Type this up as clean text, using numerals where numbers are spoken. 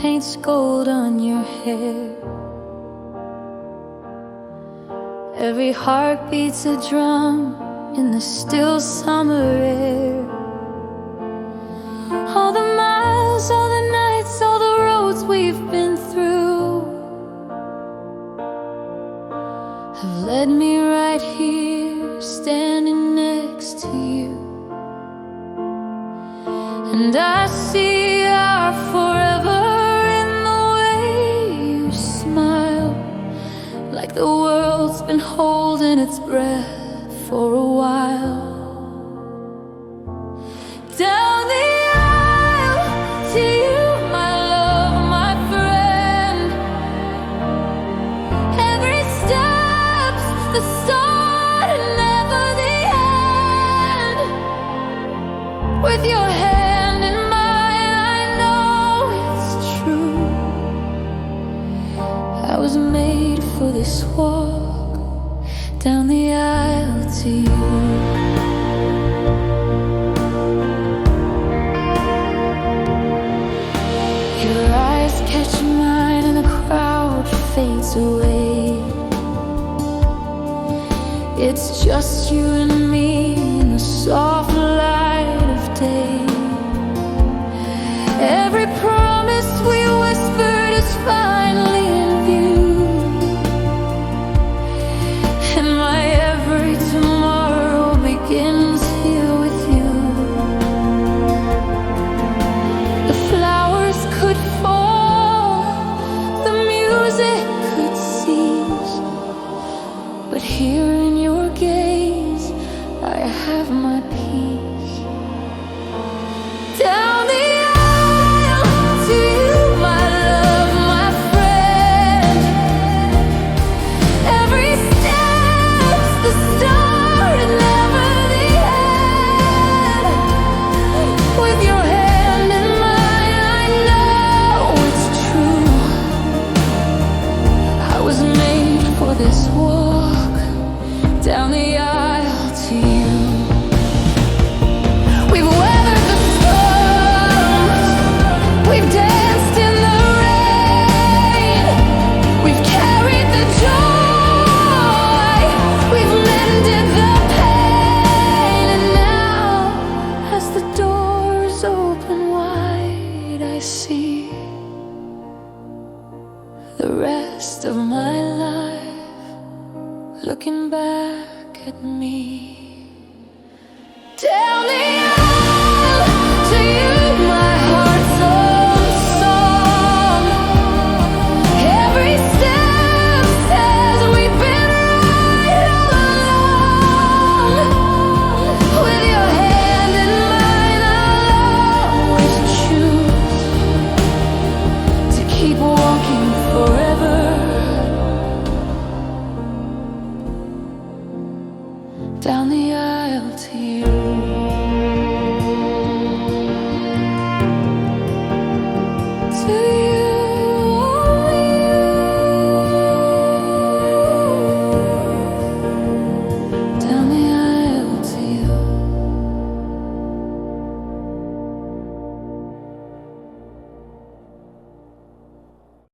paints gold on your hair. Every heart beats a drum in the still summer air. All the miles, all the nights, all the roads we've been through have led me right here, standing next to you. And I see our forever in the way you smile, like the world's been holding its breath for a while. Down the aisle to you, my love, my friend. Every step's the start and never the end. With your hand in mine, I know it's true. I was made for this walk down the aisle to you. Your eyes catch mine and the crowd fades away. It's just you and me in the soft light of day. Every promise we whispered is finally in view, and my every tomorrow begins here with you. The flowers could fall, the music could cease, but here in your gaze I have my peace. Down the aisle to you, my love, my friend. Every step's the start and never the end. With your hand in mine, I know it's true. I was made for this walk down the aisle to you. We've weathered the storms, we've danced in the rain, we've carried the joy, we've mended the pain. And now, as the doors open wide, I see the rest of my life looking back at me. Tell me